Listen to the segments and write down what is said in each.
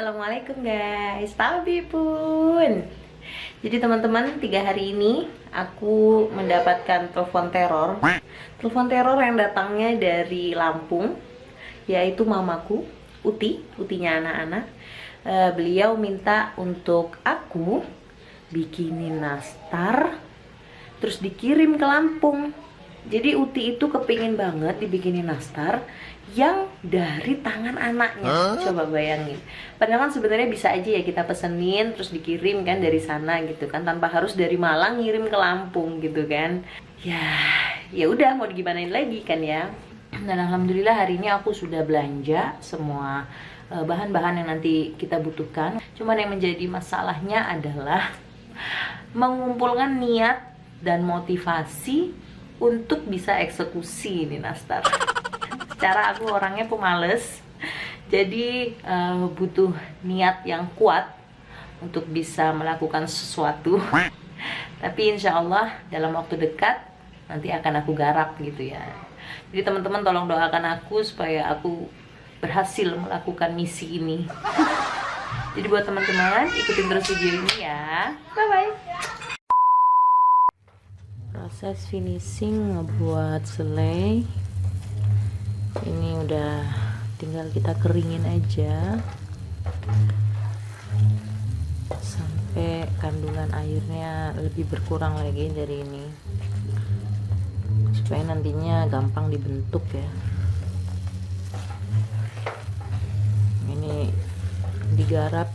Assalamualaikum guys, Tabi pun. Jadi teman-teman, 3 hari ini aku mendapatkan telepon teror. Telepon teror yang datangnya dari Lampung, yaitu mamaku, Utinya anak-anak. Beliau minta untuk aku bikinin nastar, terus dikirim ke Lampung. Jadi Uti itu kepingin banget dibikinin nastar yang dari tangan anaknya. Coba bayangin. Padahal kan sebenarnya bisa aja ya kita pesenin terus dikirim kan dari sana gitu kan, tanpa harus dari Malang ngirim ke Lampung gitu kan. Ya udah, mau digimanain lagi kan ya. Dan alhamdulillah hari ini aku sudah belanja semua bahan-bahan yang nanti kita butuhkan. Cuman yang menjadi masalahnya adalah mengumpulkan niat dan motivasi untuk bisa eksekusi ini nastar. Secara aku orangnya pemalas, jadi butuh niat yang kuat untuk bisa melakukan sesuatu. Tapi insya Allah dalam waktu dekat nanti akan aku garap gitu ya. Jadi teman-teman tolong doakan aku supaya aku berhasil melakukan misi ini. Jadi buat teman-teman ikutin terus video ini ya. Bye bye. Proses finishing ngebuat selai ini udah tinggal kita keringin aja sampai kandungan airnya lebih berkurang lagi dari ini, supaya nantinya gampang dibentuk ya. Ini digarap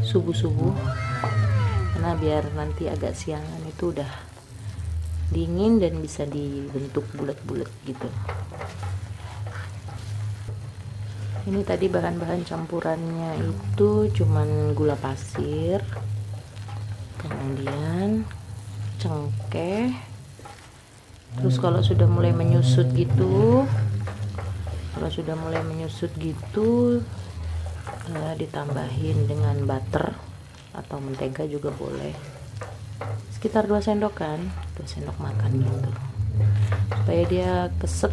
subuh-subuh karena biar nanti agak siangan itu udah dingin dan bisa dibentuk bulat-bulat gitu. Ini tadi bahan-bahan campurannya itu cuman gula pasir, kemudian cengkeh. Terus kalau sudah mulai menyusut gitu, ditambahin dengan butter atau mentega juga boleh. Sekitar 2 sendokan, 2 sendok makan gitu, supaya dia keset.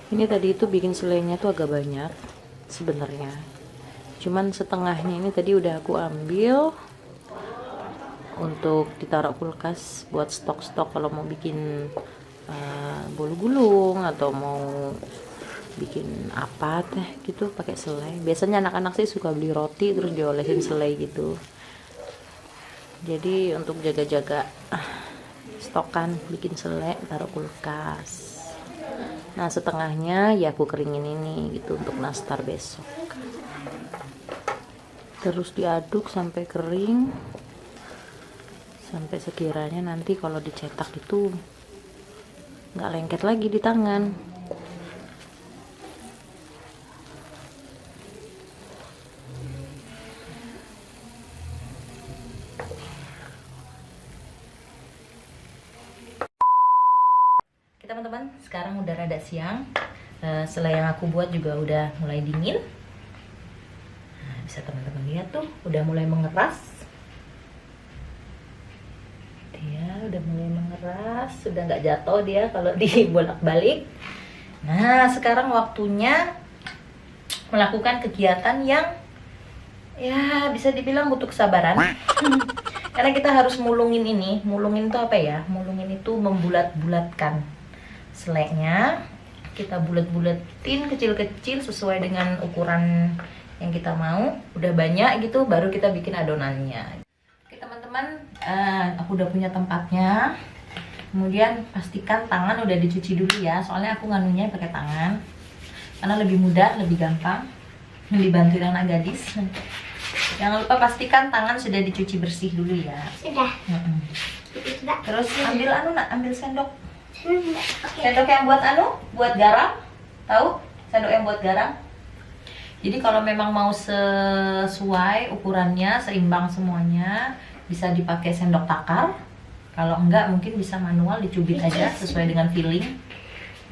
Ini tadi itu bikin selainya tuh agak banyak sebenarnya, cuman setengahnya ini tadi udah aku ambil untuk ditaruh kulkas buat stok-stok kalau mau bikin bolu gulung atau mau bikin apa teh gitu pakai selai. Biasanya anak-anak sih suka beli roti terus diolesin selai gitu. Jadi untuk jaga-jaga stokan bikin selai taruh kulkas. Nah setengahnya ya aku keringin ini gitu untuk nastar besok. Terus diaduk sampai kering, sampai sekiranya nanti kalau dicetak itu nggak lengket lagi di tangan. Teman-teman, sekarang udah rada siang. Selai yang aku buat juga udah mulai dingin. Nah, bisa teman-teman lihat tuh udah mulai mengeras. Dia udah mulai mengeras, sudah nggak jatuh dia kalau dibolak-balik. Nah, sekarang waktunya melakukan kegiatan yang ya bisa dibilang butuh kesabaran. Karena kita harus mulungin ini. Mulungin itu apa ya? Mulungin itu membulat-bulatkan selainya. Kita bulat-bulatin kecil-kecil sesuai dengan ukuran yang kita mau. Udah banyak gitu baru kita bikin adonannya. Oke teman-teman, aku udah punya tempatnya. Kemudian pastikan tangan udah dicuci dulu ya, soalnya aku nganunya pakai tangan karena lebih mudah, lebih gampang, dibantu anak gadis. Jangan lupa pastikan tangan sudah dicuci bersih dulu ya. Sudah. Terus ambil sendok. Sendok yang buat garam, tahu? Sendok yang buat garam. Jadi kalau memang mau sesuai ukurannya, seimbang semuanya, bisa dipakai sendok takar. Kalau enggak mungkin bisa manual dicubit aja sesuai dengan feeling.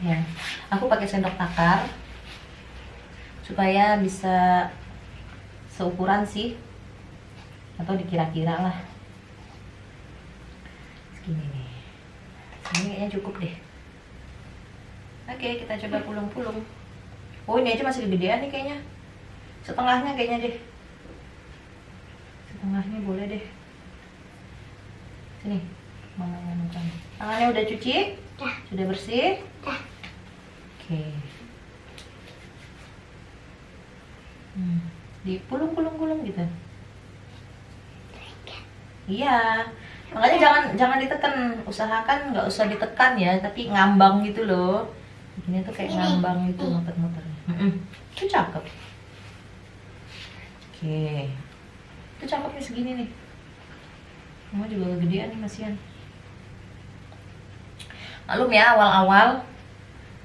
Ya, aku pakai sendok takar supaya bisa seukuran sih, atau dikira-kira lah. Segini nih. Ini kayaknya cukup deh. Oke, kita coba pulung-pulung. Oh ini aja masih gedean nih kayaknya. Setengahnya kayaknya deh. Setengahnya boleh deh. Sini, mama nganukan. Tangannya udah cuci? Sudah bersih? Oke. Dipulung-pulung gitu. Iya. Makanya jangan ditekan. Usahakan nggak usah ditekan ya, tapi ngambang gitu loh. Ini tuh kayak ngambang gitu muter-muter. Itu cakep. Oke. Itu cakepnya segini nih. Mama juga kegedean nih masihan. Malum ya, awal-awal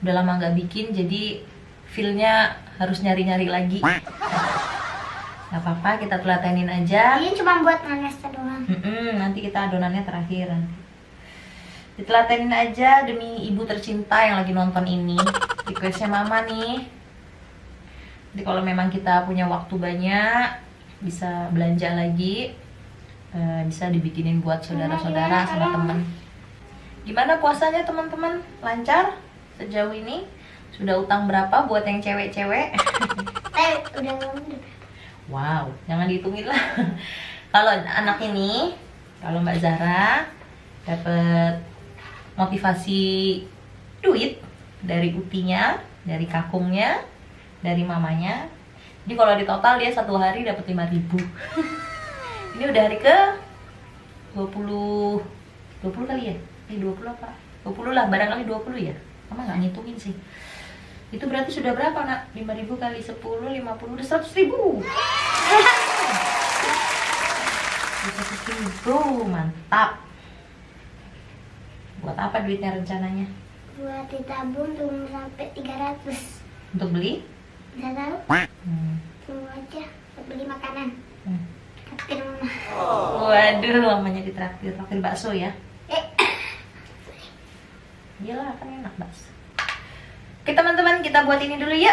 udah lama nggak bikin, jadi feel-nya harus nyari-nyari lagi. Gak apa-apa, kita telatenin aja. Ini cuma buat nanesta doang. Nanti kita adonannya terakhir. Ditelatenin aja demi ibu tercinta yang lagi nonton ini. Requestnya mama nih. Jadi kalau memang kita punya waktu banyak, bisa belanja lagi, bisa dibikinin buat saudara-saudara sama teman. Gimana puasanya teman-teman? Lancar sejauh ini? Sudah utang berapa buat yang cewek-cewek? Udah ngomong. Wow, jangan dihitungin lah. Kalau anak ini, kalau Mbak Zahra dapat motivasi duit dari utinya, dari kakungnya, dari mamanya. Jadi kalau di total dia satu hari dapat 5.000. Ini udah hari ke 20 kali ya? Ini 20 apa? 20 lah, barangkali 20 ya. Mama nggak ngitungin sih. Itu berarti sudah berapa nak? 5.000 kali 10, 50, udah 100.000. 100.000, mantap. Buat apa duitnya rencananya? Buat ditabung tunggu sampai 300. Untuk beli? Udah tahu? Tunggu aja buat beli makanan. Traktir mama. Waduh, mamanya ditraktir bakso ya? Iyalah, kan enak bakso. Oke teman-teman, kita buat ini dulu ya.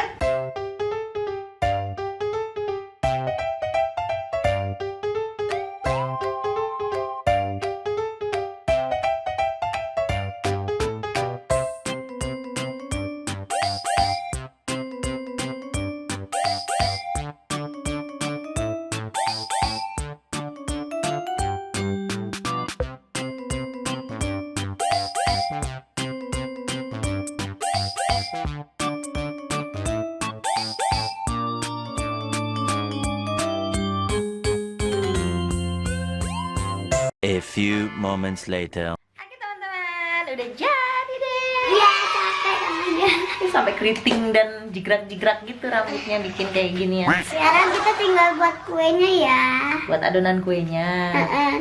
A few moments later. Oke teman-teman, udah jadi deh. Iya, capek namanya. Ini sampai keriting dan jigrak-jigrak gitu rambutnya bikin kayak gini ya. Sekarang kita tinggal buat kuenya ya. Buat adonan kuenya.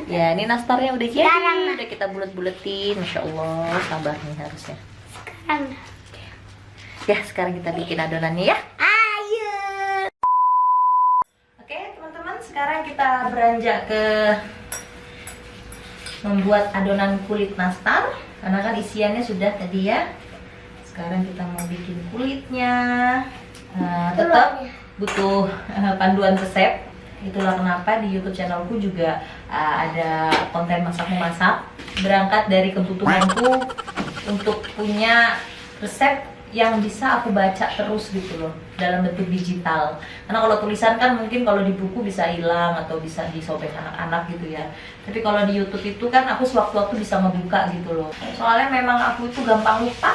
Ya, ini nastarnya udah jadi. Udah kita bulet-buletin. Masya Allah, sabar nih harusnya. Sekarang. Ya, sekarang kita bikin adonannya ya. Ayo. Oke teman-teman, sekarang kita beranjak ke membuat adonan kulit nastar, karena kan isiannya sudah tadi ya. Sekarang kita mau bikin kulitnya. Tetap butuh panduan resep. Itulah kenapa di YouTube channelku juga ada konten masak memasak. Berangkat dari kebutuhanku untuk punya resep yang bisa aku baca terus gitu loh, dalam bentuk digital. Karena kalau tulisan kan mungkin kalau di buku bisa hilang atau bisa disobek anak-anak gitu ya. Tapi kalau di YouTube itu kan aku sewaktu-waktu bisa ngebuka gitu loh. Soalnya memang aku itu gampang lupa,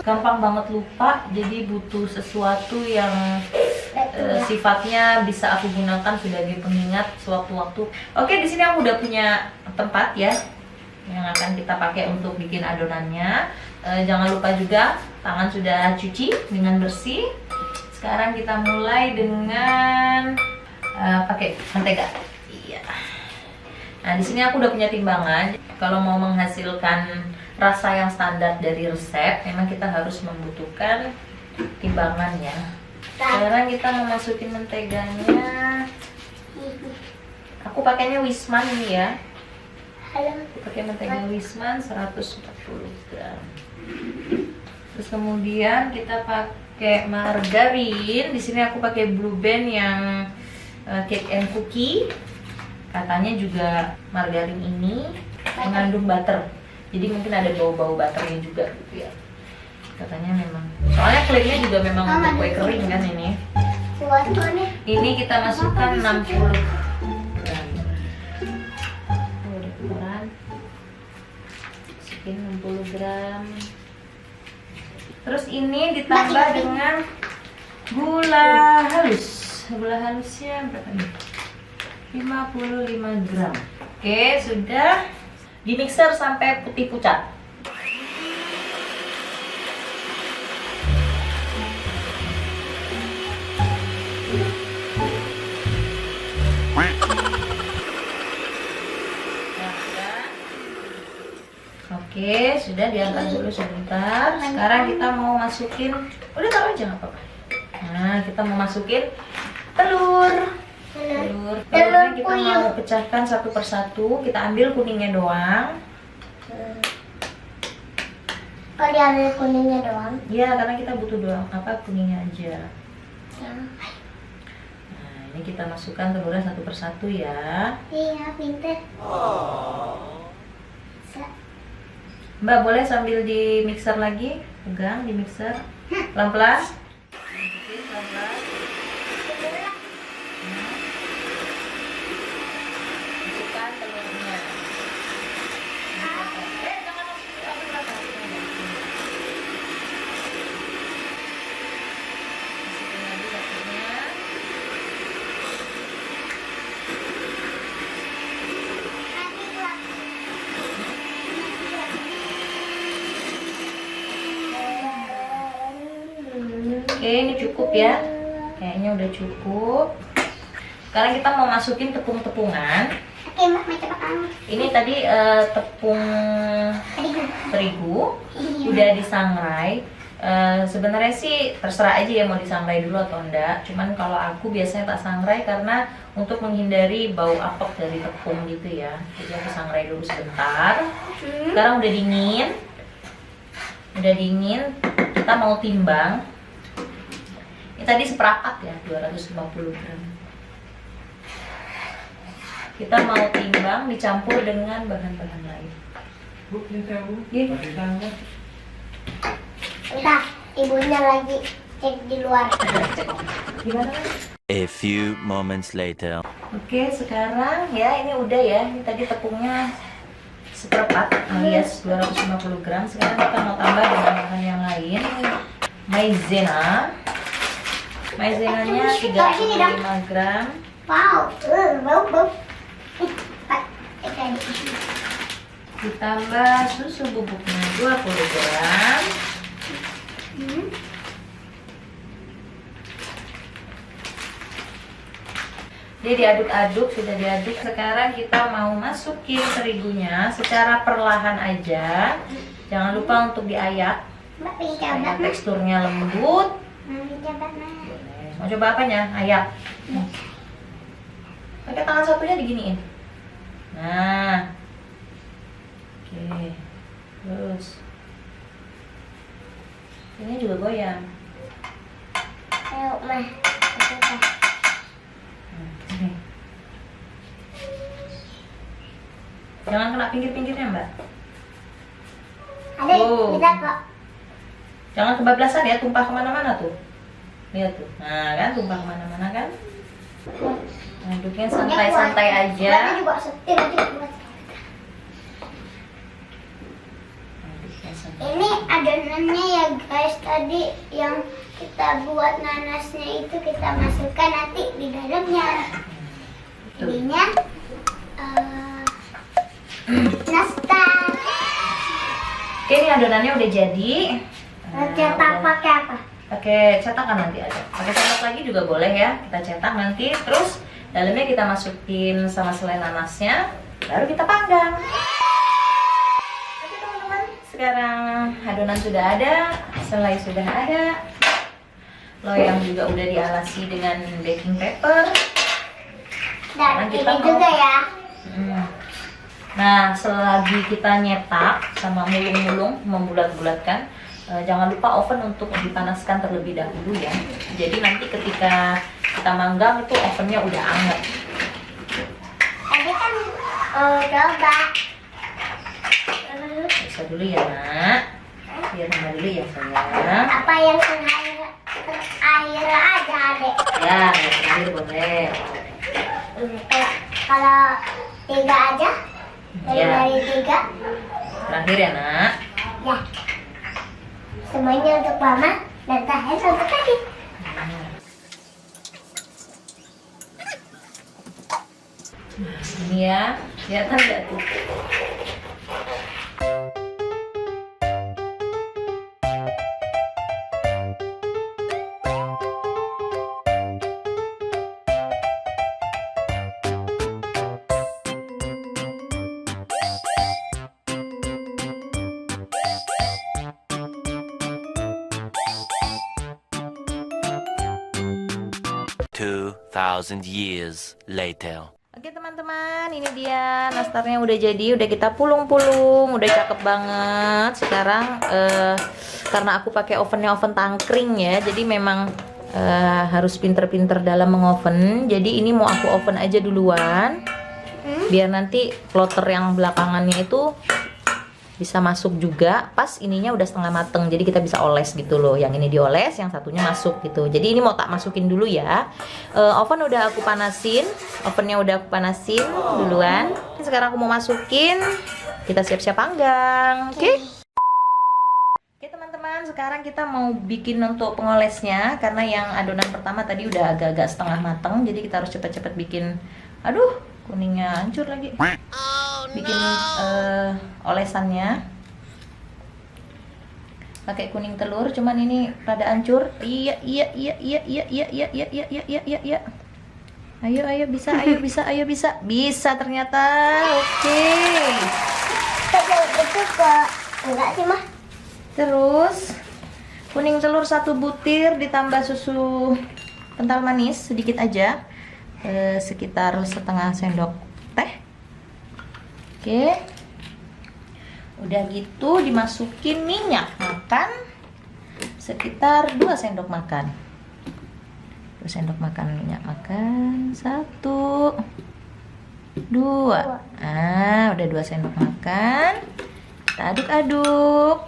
gampang banget lupa. Jadi butuh sesuatu yang sifatnya bisa aku gunakan sebagai pengingat sewaktu-waktu. Oke, di sini aku udah punya tempat ya yang akan kita pakai untuk bikin adonannya. Jangan lupa juga tangan sudah cuci dengan bersih. Sekarang kita mulai dengan pakai mentega. Iya. Nah, di sini aku udah punya timbangan. Kalau mau menghasilkan rasa yang standar dari resep, memang kita harus membutuhkan timbangan ya. Sekarang kita mau masukin menteganya. Aku pakainya Wisman ini ya. Aku pakai mentega Wisman 140 gram. Terus kemudian kita pakai margarin. Di sini aku pakai Blue Band yang cake and cookie. Katanya juga margarin ini mengandung butter. Jadi mungkin ada bau-bau butternya juga gitu ya. Katanya memang. Soalnya klaimnya juga memang untuk kue kering kan ini. buat kau nih. Ini kita masukkan 60 gram. Udah ukuran. Masukin 60 gram. Terus ini ditambah dengan gula halus. Gula halusnya berapa nih? 55 gram. Oke, sudah. Di mixer sampai putih pucat. Oke, sudah diangkat dulu sebentar. Sekarang kita mau masukin, udah taruh aja nggak apa-apa. Nah, kita mau masukin telur. Telurnya kita mau pecahkan satu persatu. Kita ambil kuningnya doang. Kalau diambil kuningnya doang. Ya, karena kita butuh doang kuningnya aja. Nah, ini kita masukkan telurnya satu persatu ya. Iya, pinter. Mbak, boleh sambil di mixer lagi, pegang di mixer, pelan-pelan. Pelan-pelan. Masukkan telurnya. Jangan masukin api rata. Masukin lagi satunya. Oke, ini cukup ya. Kayaknya udah cukup. Sekarang kita mau masukin tepung-tepungan. Oke, Mbak, mau coba kamu. Ini tadi tepung terigu udah disangrai. Sebenarnya sih terserah aja ya mau disangrai dulu atau enggak. Cuman kalau aku biasanya tak sangrai karena untuk menghindari bau apek dari tepung gitu ya. Jadi aku sangrai dulu sebentar. Sekarang udah dingin. Kita mau timbang. Ini tadi seperempat ya, 250 gram. Kita mau timbang dicampur dengan bahan-bahan lain. Bu, ini saya bu. Iya. Pakai tangan. Bentar, ibunya lagi cek di luar. Gimana? A few moments later. Oke, sekarang ya ini udah ya. Ini tadi tepungnya seperempat alias 250 gram. Sekarang kita mau tambah dengan bahan yang lain. Maizena. Maizenanya 35 gram. Wow, bau. Ditambah susu bubuknya 20 gram. Dia diaduk-aduk, sudah diaduk. Sekarang kita mau masukin terigunya secara perlahan aja. Jangan lupa untuk diayak Mbak, pengen coba, supaya Mbak. teksturnya lembut. Mau coba, Mbak. Mau coba apanya? Ayak. Pakai tangan satunya diginiin. Nah. Oke. Terus. Ini juga goyang. Ayo, Mbak. Coba. Sini. Jangan kena pinggir-pinggirnya, Mbak. Ada, Oh. bisa kok. Jangan kebablasan ya, tumpah kemana-mana tuh. Lihat tuh. Nah, kan tumpah kemana-mana kan. Aduknya santai-santai aja. Mbaknya juga setir aja buat. Aduknya santai. Ini adonannya ya guys, tadi yang kita buat nanasnya itu kita masukkan nanti di dalamnya. Tuh. Ininya nastar. Oke, ini adonannya udah jadi. Cetak Udah. pakai apa? Pakai cetakan nanti aja. Pakai sendok lagi juga boleh ya. Kita cetak nanti. Terus dalamnya kita masukin sama selai nanasnya. Baru kita panggang. Oke teman-teman, sekarang adonan sudah ada, selai sudah ada, loyang juga udah dialasi dengan baking paper. Dan Kita ini mau- juga ya. Nah, selagi kita nyetak sama mulung-mulung, membulat-bulatkan, jangan lupa oven untuk dipanaskan terlebih dahulu ya. Jadi nanti ketika kita manggang itu ovennya udah hangat. Tadi kan coba. Bisa dulu ya nak. Biar mama dulu ya sayang. Apa yang air aja adek. Ya, yang terakhir boleh. Kalau 3 aja, Ya. dari 3. Terakhir ya nak. Ya. Semuanya untuk mama dan terakhir untuk tadi. Ini ya, kelihatan nggak tuh? Two 2,000 years later. Oke teman-teman, ini dia nastarnya udah jadi, udah kita pulung-pulung, udah cakep banget. Sekarang karena aku pakai ovennya oven tangkring ya, jadi memang harus pinter-pinter dalam mengoven. Jadi ini mau aku oven aja duluan, biar nanti floater yang belakangannya itu bisa masuk juga pas ininya udah setengah mateng, jadi kita bisa oles gitu loh. Yang ini dioles, yang satunya masuk gitu. Jadi ini mau tak masukin dulu ya. Oven udah aku panasin, ovennya udah aku panasin duluan. Sekarang aku mau masukin, kita siap-siap panggang. Oke? Oke teman-teman, sekarang kita mau bikin untuk pengolesnya, karena yang adonan pertama tadi udah agak-agak setengah mateng, jadi kita harus cepet-cepet bikin. Aduh, kuningnya hancur lagi. Bikin olesannya pakai kuning telur, cuman ini rada hancur. Iya. Ayo bisa ternyata. Oke. Itu kok enggak sih mah? Terus kuning telur 1 butir ditambah susu kental manis sedikit aja, sekitar setengah sendok teh. Oke, udah gitu dimasukin minyak makan sekitar 2 sendok makan. 2 sendok makan minyak makan, 1, 2. Udah 2 sendok makan. Kita aduk-aduk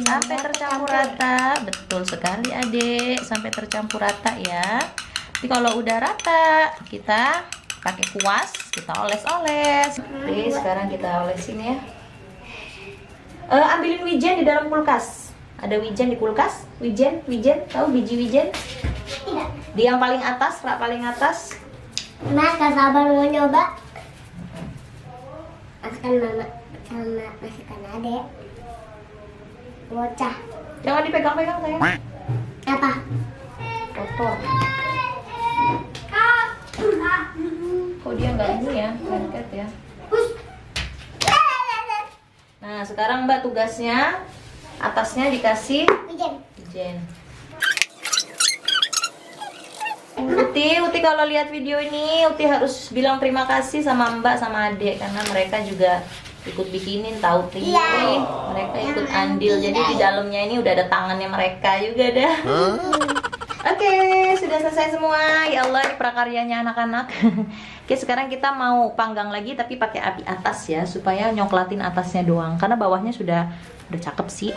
sampai tercampur rata. Betul sekali adik, sampai tercampur rata ya. Jadi kalau udah rata, kita pakai kuas, kita oles-oles. Oke, sekarang kita olesin ya. Ambilin wijen di dalam kulkas. Ada wijen di kulkas. Wijen, tahu biji wijen? Tidak. Di yang paling atas, rak paling atas. Mas, gak sabar mau nyoba. Masukkan mama sama masukkan adek. Bocah. Jangan dipegang-pegang sayang. Apa? Kotor. Kok dia nggak ini ya, lengket ya. Nah sekarang Mbak tugasnya atasnya dikasih wijen. Uti kalau lihat video ini Uti harus bilang terima kasih sama Mbak sama Adek, karena mereka juga ikut bikinin, tahu Ti. Mereka ikut andil, jadi di dalamnya ini udah ada tangannya mereka juga dah. Oke, sudah selesai semua. Ya Allah, ini prakaryanya anak-anak. Oke, sekarang kita mau panggang lagi tapi pakai api atas ya, supaya nyoklatin atasnya doang. Karena bawahnya udah cakep sih.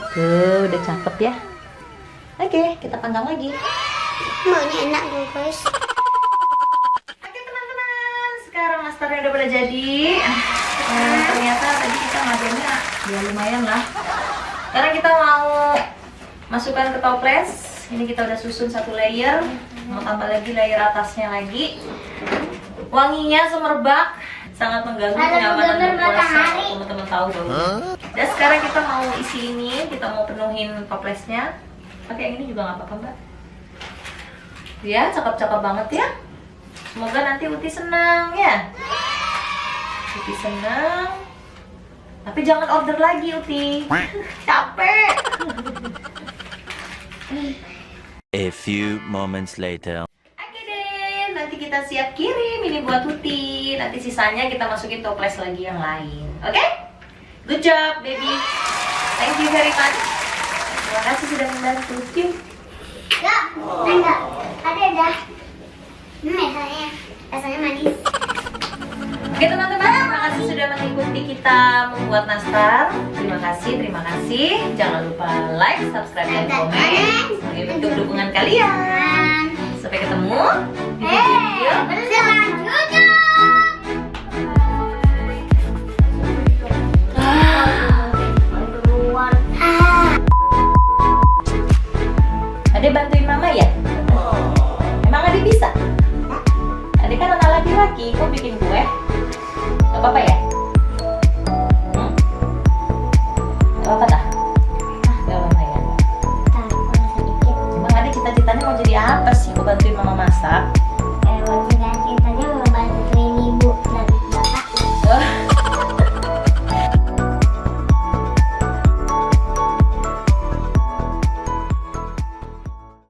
Udah cakep ya. Oke, kita panggang lagi. Maunya enak dong guys. Oke teman-teman, sekarang nastarnya udah pada jadi. Ternyata tadi kita ngadonnya ya lumayan lah. Sekarang kita mau masukkan ke toples. Ini kita udah susun 1 layer, mau tambah lagi layer atasnya lagi. Wanginya semerbak, sangat mengganggu kenyamanan berpuasa. Teman-teman tahu baunya. Dan sekarang kita mau isi ini, kita mau penuhin toplesnya. Pakai yang ini juga nggak apa-apa Mbak. Ya, cakep-cakep banget ya. Semoga nanti Uti senang ya. Uti senang. Tapi jangan order lagi Uti. Capek. A few moments later. Oke deh, nanti kita siap kirim ini buat Uti. Nanti sisanya kita masukin toples lagi yang lain. Oke? Good job, baby. Thank you very much. Terima kasih sudah membantu. Enggak. Ada dah. Rasanya manis. Oke teman-teman, terima kasih sudah sudah mengikuti kita membuat nastar. Terima kasih. Jangan lupa like, subscribe, dan komen sebagai bentuk dukungan kalian. Sampai ketemu di video Selamat